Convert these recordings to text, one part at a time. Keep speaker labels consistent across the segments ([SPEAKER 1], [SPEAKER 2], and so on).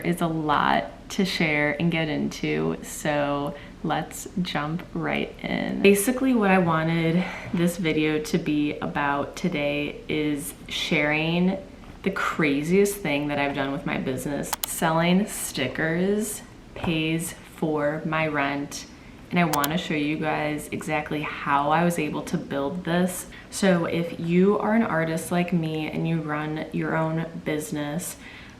[SPEAKER 1] is a lot to share and get into, so let's jump right in. Basically, what I wanted this video to be about today is sharing the craziest thing that I've done with my business. Selling stickers pays for my rent, and I want to show you guys exactly how I was able to build this. So if you are an artist like me and you run your own business,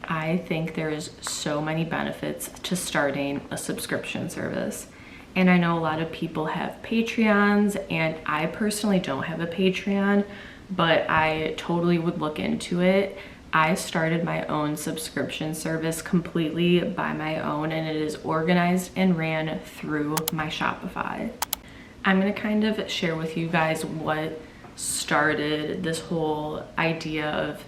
[SPEAKER 1] I think there's so many benefits to starting a subscription service. And I know a lot of people have Patreons, and I personally don't have a Patreon, but I totally would look into it. I started my own subscription service completely by my own, and it is organized and ran through my Shopify. I'm gonna kind of share with you guys what started this whole idea of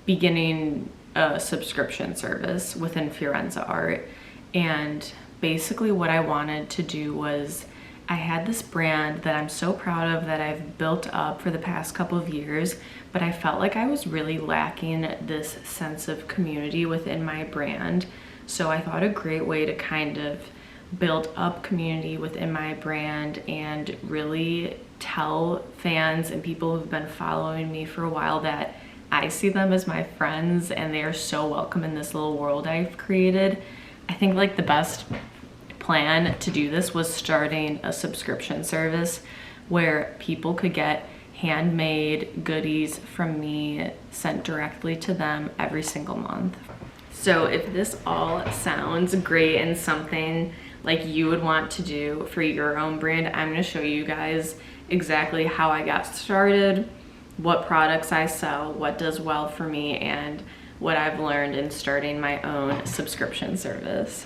[SPEAKER 1] beginning a subscription service within Fiorenza Art. And basically what I wanted to do was, I had this brand that I'm so proud of that I've built up for the past couple of years, but I felt like I was really lacking this sense of community within my brand. So I thought a great way to kind of build up community within my brand and really tell fans and people who've been following me for a while that I see them as my friends and they are so welcome in this little world I've created. I think like the best plan to do this was starting a subscription service where people could get handmade goodies from me sent directly to them every single month. So if this all sounds great and something like you would want to do for your own brand, I'm going to show you guys exactly how I got started, what products I sell, what does well for me, and what I've learned in starting my own subscription service.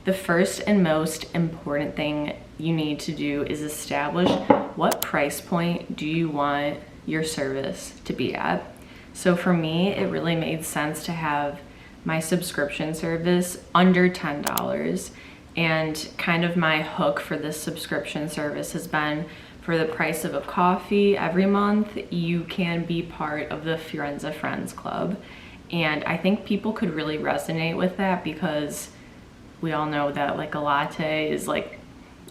[SPEAKER 1] The first and most important thing you need to do is establish what price point do you want your service to be at. So for me, it really made sense to have my subscription service under $10. And kind of my hook for this subscription service has been, for the price of a coffee every month, you can be part of the Fiorenza Friends Club. And I think people could really resonate with that because we all know that like a latte is like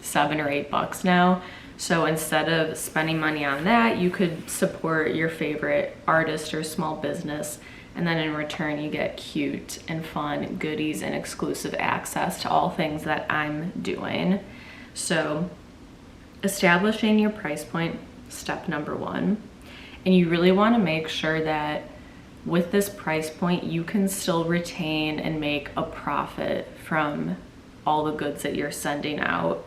[SPEAKER 1] $7 or $8 now. So instead of spending money on that, you could support your favorite artist or small business, and then in return you get cute and fun goodies and exclusive access to all things that I'm doing. So establishing your price point, step number one. And you really want to make sure that with this price point, you can still retain and make a profit from all the goods that you're sending out.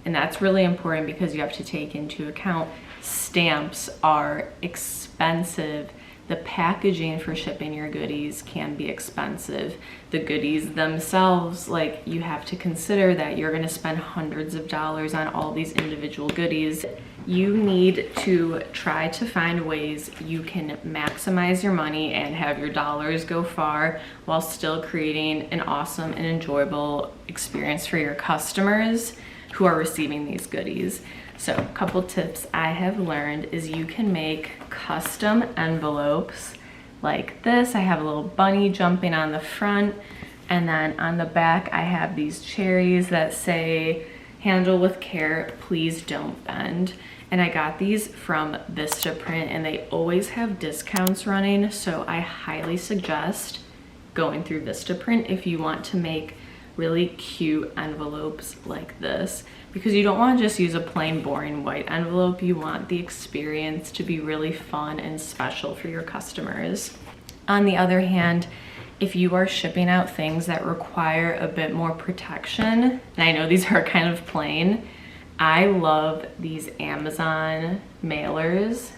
[SPEAKER 1] And that's really important because you have to take into account stamps are expensive. The packaging for shipping your goodies can be expensive. The goodies themselves, like, you have to consider that you're gonna spend hundreds of dollars on all these individual goodies. You need to try to find ways you can maximize your money and have your dollars go far while still creating an awesome and enjoyable experience for your customers who are receiving these goodies. So a couple tips I have learned is you can make custom envelopes like this. I have a little bunny jumping on the front, and then on the back I have these cherries that say, "Handle with care, please don't bend." And I got these from Vistaprint, and they always have discounts running, so I highly suggest going through Vistaprint if you want to make really cute envelopes like this, because you don't want to just use a plain boring white envelope. You want the experience to be really fun and special for your customers. On the other hand, if you are shipping out things that require a bit more protection, and I know these are kind of plain, I love these Amazon mailers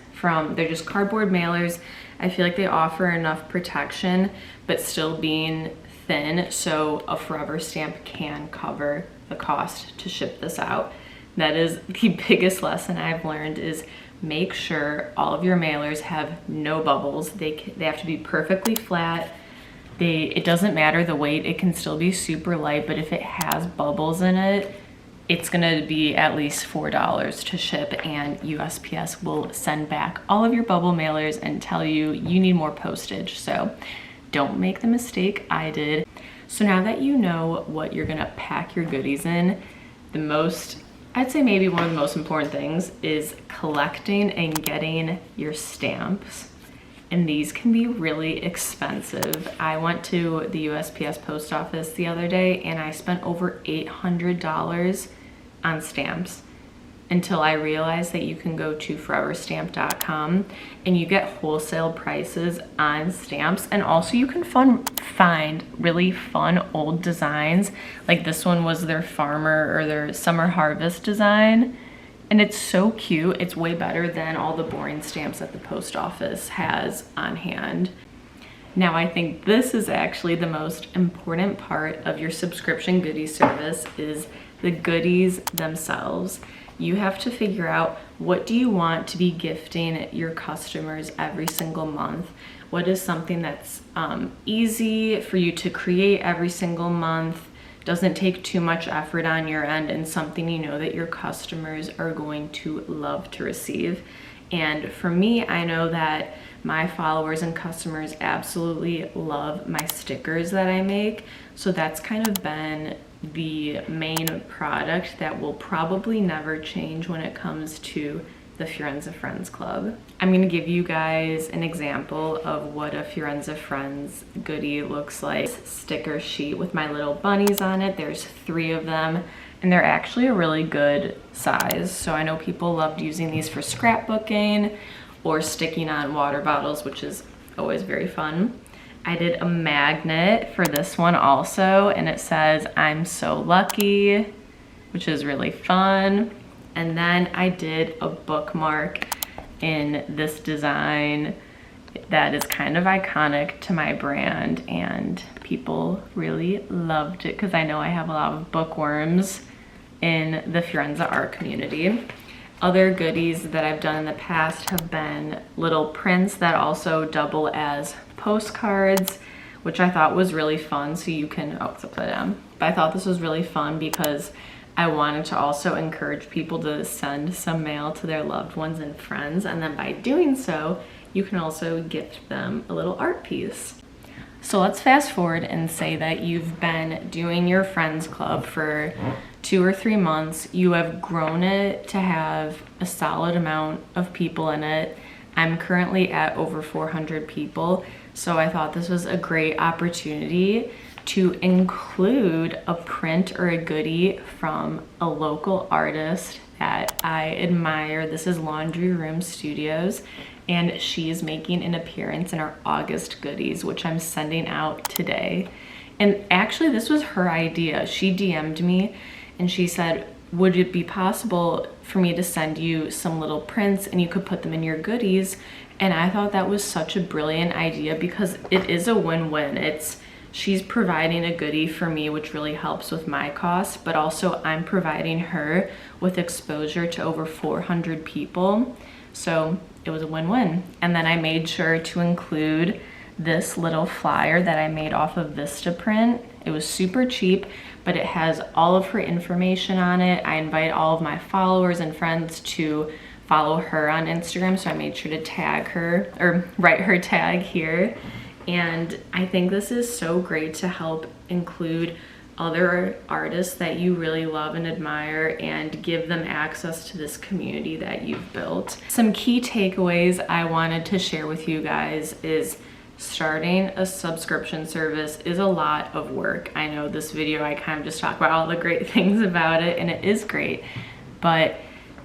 [SPEAKER 1] they're just cardboard mailers. I feel like they offer enough protection, but still being thin, so a forever stamp can cover the cost to ship this out. That is the biggest lesson I've learned, is make sure all of your mailers have no bubbles. They have to be perfectly flat. It doesn't matter the weight, it can still be super light, but if it has bubbles in it, it's gonna be at least $4 to ship, and USPS will send back all of your bubble mailers and tell you you need more postage. So don't make the mistake I did. So now that you know what you're gonna pack your goodies in, I'd say maybe one of the most important things is collecting and getting your stamps. And these can be really expensive. I went to the USPS post office the other day and I spent over $800 on stamps until I realized that you can go to foreverstamp.com and you get wholesale prices on stamps. And also you can find really fun old designs. Like this one was their farmer or their summer harvest design. And it's so cute. It's way better than all the boring stamps that the post office has on hand. Now I think this is actually the most important part of your subscription goodie service is the goodies themselves. You have to figure out, what do you want to be gifting your customers every single month? What is something that's easy for you to create every single month, doesn't take too much effort on your end, and something you know that your customers are going to love to receive? And for me, I know that my followers and customers absolutely love my stickers that I make. So that's kind of been the main product that will probably never change when it comes to the Fiorenza Friends Club. I'm gonna give you guys an example of what a Fiorenza Friends goodie looks like. Sticker sheet with my little bunnies on it. There's 3 of them and they're actually a really good size. So I know people loved using these for scrapbooking or sticking on water bottles, which is always very fun. I did a magnet for this one also, and it says, "I'm so lucky," which is really fun. And then I did a bookmark in this design that is kind of iconic to my brand, and people really loved it because I know I have a lot of bookworms in the Fiorenza art community. Other goodies that I've done in the past have been little prints that also double as postcards, which I thought was really fun. So you can, oh, it's upside down. But I thought this was really fun because I wanted to also encourage people to send some mail to their loved ones and friends. And then by doing so, you can also gift them a little art piece. So let's fast forward and say that you've been doing your Friends Club for 2 or 3 months. You have grown it to have a solid amount of people in it. I'm currently at over 400 people. So I thought this was a great opportunity to include a print or a goodie from a local artist that I admire. This is Laundry Room Studios, and she is making an appearance in our August goodies, which I'm sending out today. And actually this was her idea. She DM'd me and she said, would it be possible for me to send you some little prints and you could put them in your goodies? And I thought that was such a brilliant idea because it is a win-win. She's providing a goodie for me, which really helps with my costs, but also I'm providing her with exposure to over 400 people. So it was a win-win. And then I made sure to include this little flyer that I made off of Vistaprint. It was super cheap, but it has all of her information on it. I invite all of my followers and friends to follow her on Instagram, so I made sure to tag her or write her tag here. And I think this is so great to help include other artists that you really love and admire and give them access to this community that you've built. Some key takeaways I wanted to share with you guys is starting a subscription service is a lot of work. I know this video I kind of just talked about all the great things about it, and it is great, but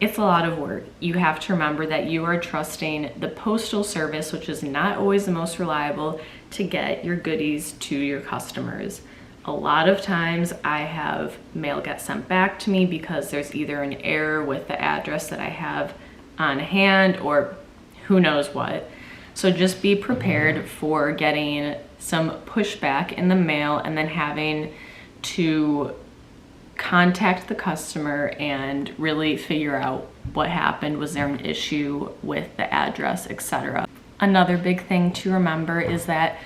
[SPEAKER 1] it's a lot of work. You have to remember that you are trusting the postal service, which is not always the most reliable, to get your goodies to your customers. A lot of times I have mail get sent back to me because there's either an error with the address that I have on hand or who knows what. So just be prepared for getting some pushback in the mail and then having to contact the customer and really figure out what happened. Was there an issue with the address, etc. Another big thing to remember is that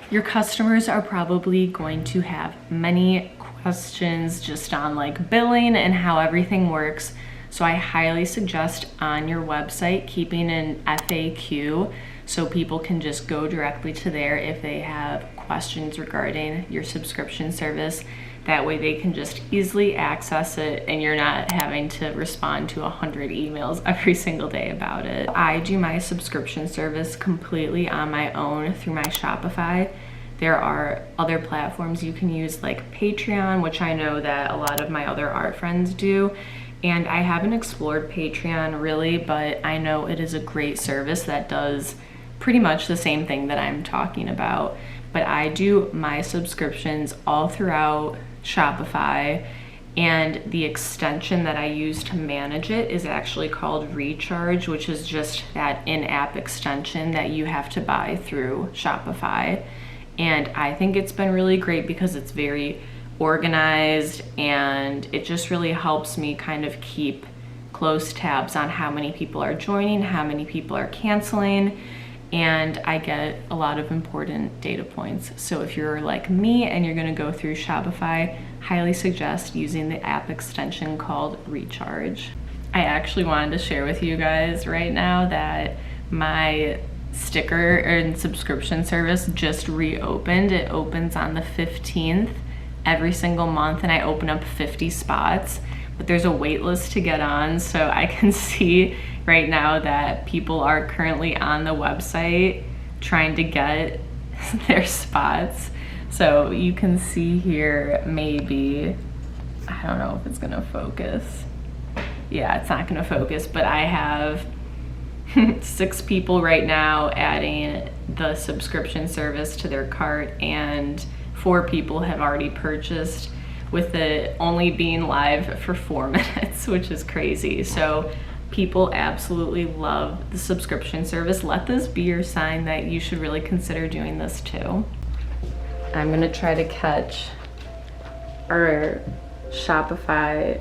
[SPEAKER 1] your customers are probably going to have many questions just on like billing and how everything works. So I highly suggest on your website keeping an FAQ so people can just go directly to there if they have questions regarding your subscription service. That way they can just easily access it and you're not having to respond to 100 emails every single day about it. I do my subscription service completely on my own through my Shopify. There are other platforms you can use like Patreon, which I know that a lot of my other art friends do. And I haven't explored Patreon really, but I know it is a great service that does pretty much the same thing that I'm talking about. But I do my subscriptions all throughout Shopify, and the extension that I use to manage it is actually called Recharge, which is just that in-app extension that you have to buy through Shopify. And I think it's been really great because it's very organized and it just really helps me kind of keep close tabs on how many people are joining, how many people are canceling, and I get a lot of important data points. So if you're like me and you're gonna go through Shopify, highly suggest using the app extension called Recharge. I actually wanted to share with you guys right now that my sticker and subscription service just reopened. It opens on the 15th every single month, and I open up 50 spots, but there's a wait list to get on. So I can see right now that people are currently on the website trying to get their spots. So you can see here, maybe, I don't know if it's gonna focus. Yeah, it's not gonna focus, but I have 6 people right now adding the subscription service to their cart, and 4 people have already purchased, with it only being live for 4 minutes, which is crazy. So people absolutely love the subscription service. Let this be your sign that you should really consider doing this too. I'm gonna try to catch our Shopify.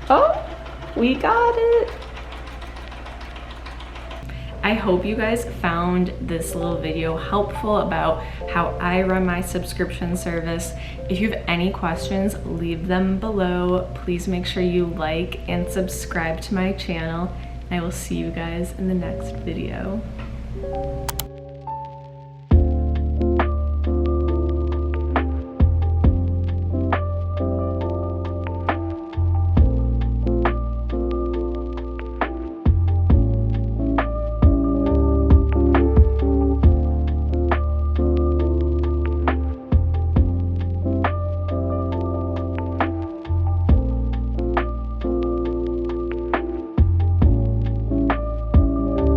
[SPEAKER 1] Oh, we got it. I hope you guys found this little video helpful about how I run my subscription service. If you have any questions, leave them below. Please make sure you like and subscribe to my channel. I will see you guys in the next video.